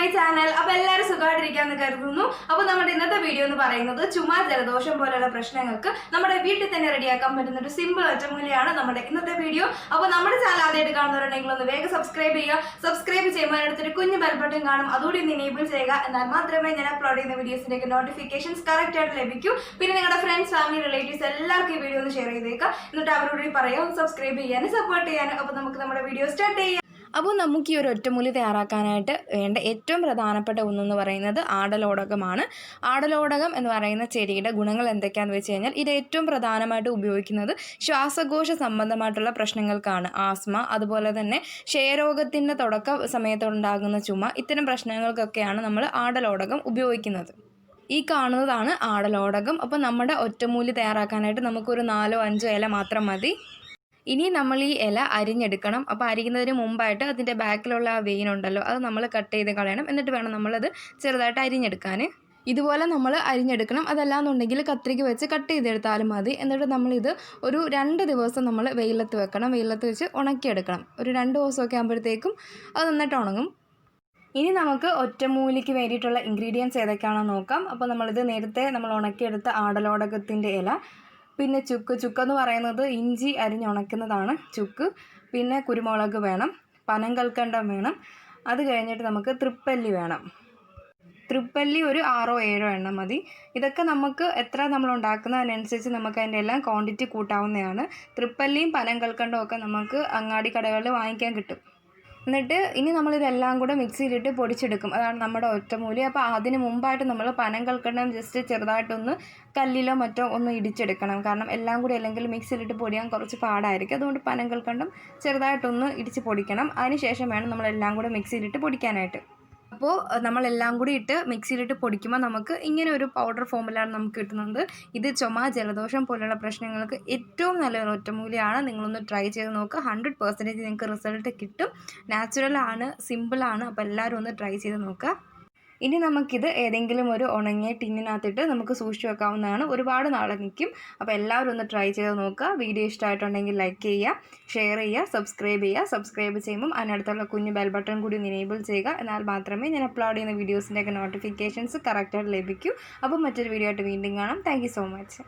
My channel. അപ്പോൾ എല്ലാവരും സുഖമായിട്ടിരിക്കാമെന്ന് കരുതുന്നു. അപ്പോൾ നമ്മുടെ ഇന്നത്തെ വീഡിയോ എന്ന് പറയുന്നത് ചുമ ജലദോഷം പോലെയുള്ള പ്രശ്നങ്ങൾക്ക് നമ്മുടെ വീട്ടിൽ തന്നെ റെഡിയാക്കാൻ പറ്റുന്ന ഒരു സിമ്പിൾ ഒറ്റമൂലിയാണ് നമ്മുടെ ഇന്നത്തെ വീഡിയോ. അപ്പോൾ നമ്മുടെ ചാനൽ ആദ്യമായിട്ട് കാണുന്നവരുണ്ടെങ്കിൽ ഒന്ന് വേഗം സബ്സ്ക്രൈബ് ചെയ്യുക. സബ്സ്ക്രൈബ് ചെയ്യുമ്പോൾ അടുത്തൊരു കുഞ്ഞു ബെൽ ബട്ടൺ കാണും, അതുകൂടി ഒന്ന് എനേബിൾ ചെയ്യുക. എന്നാൽ മാത്രമേ ഞാൻ അപ്ലോഡ് ചെയ്യുന്ന വീഡിയോസിൻ്റെയൊക്കെ നോട്ടിഫിക്കേഷൻസ് കറക്റ്റ് ആയിട്ട് ലഭിക്കൂ. പിന്നെ നിങ്ങളുടെ ഫ്രണ്ട്സ്, ഫാമിലി, റിലേറ്റീവ്സ് എല്ലാവർക്കും ഈ വീഡിയോ ഒന്ന് ഷെയർ ചെയ്തേക്കുക. എന്നിട്ട് അവരോട് പറയാം സബ്സ്ക്രൈബ് ചെയ്യാനും സപ്പോർട്ട് ചെയ്യാനും. അപ്പോൾ നമുക്ക് നമ്മുടെ വീഡിയോ സ്റ്റാർട്ട് ചെയ്യാം. അപ്പോൾ നമുക്ക് ഈ ഒരു ഒറ്റമൂലി തയ്യാറാക്കാനായിട്ട് വേണ്ട ഏറ്റവും പ്രധാനപ്പെട്ട ഒന്നെന്ന് പറയുന്നത് ആടലോടകമാണ്. ആടലോടകം എന്ന് പറയുന്ന ചെടിയുടെ ഗുണങ്ങൾ എന്തൊക്കെയാണെന്ന് വെച്ച് കഴിഞ്ഞാൽ ഇത് ഏറ്റവും പ്രധാനമായിട്ട് ഉപയോഗിക്കുന്നത് ശ്വാസകോശ സംബന്ധമായിട്ടുള്ള പ്രശ്നങ്ങൾക്കാണ്. ആസ്മ, അതുപോലെ തന്നെ ക്ഷയരോഗത്തിൻ്റെ തുടക്ക സമയത്തുണ്ടാകുന്ന ചുമ, ഇത്തരം പ്രശ്നങ്ങൾക്കൊക്കെയാണ് നമ്മൾ ആടലോടകം ഉപയോഗിക്കുന്നത്. ഈ കാണുന്നതാണ് ആടലോടകം. അപ്പോൾ നമ്മുടെ ഒറ്റമൂലി തയ്യാറാക്കാനായിട്ട് നമുക്കൊരു 4-5 ഇല മാത്രം മതി. ഇനി നമ്മൾ ഈ ഇല അരിഞ്ഞെടുക്കണം. അപ്പോൾ അരിയുന്നതിന് മുമ്പായിട്ട് അതിൻ്റെ ബാക്കിലുള്ള ആ വെയിൻ ഉണ്ടല്ലോ, അത് നമ്മൾ കട്ട് ചെയ്ത് കളയണം. എന്നിട്ട് വേണം നമ്മളത് ചെറുതായിട്ട് അരിഞ്ഞെടുക്കാൻ. ഇതുപോലെ നമ്മൾ അരിഞ്ഞെടുക്കണം. അതല്ലാന്നുണ്ടെങ്കിൽ കത്രിക വെച്ച് കട്ട് ചെയ്തെടുത്താലും മതി. എന്നിട്ട് നമ്മളിത് ഒരു 2 ദിവസം നമ്മൾ വെയിലത്ത് വെക്കണം. വെയിലത്ത് വെച്ച് ഉണക്കിയെടുക്കണം. ഒരു 2 ദിവസമൊക്കെ ആകുമ്പോഴത്തേക്കും അത് നന്നായിട്ട് ഉണങ്ങും. ഇനി നമുക്ക് ഒറ്റമൂലിക്ക് വേണ്ടിയിട്ടുള്ള ഇൻഗ്രീഡിയൻസ് ഏതൊക്കെയാണെന്ന് നോക്കാം. അപ്പോൾ നമ്മളിത് നേരത്തെ നമ്മൾ ഉണക്കിയെടുത്ത ആടലോടകത്തിൻ്റെ ഇല, പിന്നെ ചുക്കെന്ന് പറയുന്നത് ഇഞ്ചി അരിഞ്ഞുണക്കുന്നതാണ് ചുക്ക്. പിന്നെ കുരുമുളക് വേണം, പനങ്കൽക്കണ്ടം വേണം. അത് കഴിഞ്ഞിട്ട് നമുക്ക് തൃപ്പല്ലി വേണം. തൃപ്പല്ലി ഒരു 6-7 എണ്ണം മതി. ഇതൊക്കെ നമുക്ക് എത്ര നമ്മൾ ഉണ്ടാക്കുന്നതിനനുസരിച്ച് നമുക്ക് അതിൻ്റെ എല്ലാം ക്വാണ്ടിറ്റി കൂട്ടാവുന്നതാണ്. തൃപ്പല്ലിയും പനങ്കൽക്കണ്ടവും ഒക്കെ നമുക്ക് അങ്ങാടി കടകളിൽ വാങ്ങിക്കാൻ കിട്ടും. എന്നിട്ട് ഇനി നമ്മളിതെല്ലാം കൂടെ മിക്സിയിലിട്ട് പൊടിച്ചെടുക്കും. അതാണ് നമ്മുടെ ഒറ്റമൂലി. അപ്പോൾ അതിന് മുമ്പായിട്ട് നമ്മൾ പനങ്കൽക്കണ്ടം ജസ്റ്റ് ചെറുതായിട്ടൊന്ന് കല്ലിലോ മറ്റോ ഒന്ന് ഇടിച്ചെടുക്കണം. കാരണം എല്ലാം കൂടി അല്ലെങ്കിൽ മിക്സിയിലിട്ട് പൊടിയാൻ കുറച്ച് പാടായിരിക്കും. അതുകൊണ്ട് പനങ്കൽക്കണ്ടം ചെറുതായിട്ടൊന്ന് ഇടിച്ച് പൊടിക്കണം. അതിന് ശേഷം വേണം നമ്മളെല്ലാം കൂടെ മിക്സിയിലിട്ട് പൊടിക്കാനായിട്ട്. അപ്പോൾ നമ്മളെല്ലാം കൂടി ഇട്ട് മിക്സിയിലിട്ട് പൊടിക്കുമ്പോൾ നമുക്ക് ഇങ്ങനെ ഒരു പൗഡർ ഫോമിലാണ് നമുക്ക് കിട്ടുന്നത്. ഇത് ചുമ, ജലദോഷം പോലുള്ള പ്രശ്നങ്ങൾക്ക് ഏറ്റവും നല്ലൊരു ഒറ്റമൂലിയാണ്. നിങ്ങളൊന്ന് ട്രൈ ചെയ്ത് നോക്കുക. 100% നിങ്ങൾക്ക് റിസൾട്ട് കിട്ടും. നാച്ചുറലാണ്, സിമ്പിളാണ്. അപ്പോൾ എല്ലാവരും ഒന്ന് ട്രൈ ചെയ്ത് നോക്കുക. ഇനി നമുക്കിത് ഏതെങ്കിലും ഒരു ഉണങ്ങിയ ടിന്നിനകത്തിട്ട് നമുക്ക് സൂക്ഷിച്ച് വെക്കാവുന്നതാണ്. ഒരുപാട് നാളെ നിൽക്കും. അപ്പോൾ എല്ലാവരും ഒന്ന് ട്രൈ ചെയ്ത് നോക്കുക. വീഡിയോ ഇഷ്ടമായിട്ടുണ്ടെങ്കിൽ ലൈക്ക് ചെയ്യുക, ഷെയർ ചെയ്യുക, സബ്സ്ക്രൈബ് ചെയ്യുക. സബ്സ്ക്രൈബ് ചെയ്യുമ്പം അതിനടുത്തുള്ള കുഞ്ഞ് ബെൽ ബട്ടൺ കൂടി ഒന്ന് എനേബിൾ ചെയ്യുക. എന്നാൽ മാത്രമേ ഞാൻ അപ്ലോഡ് ചെയ്യുന്ന വീഡിയോസിൻ്റെയൊക്കെ നോട്ടിഫിക്കേഷൻസ് കറക്റ്റായിട്ട് ലഭിക്കൂ. അപ്പോൾ മറ്റൊരു വീഡിയോ ആയിട്ട് വീണ്ടും കാണാം. Thank you so much.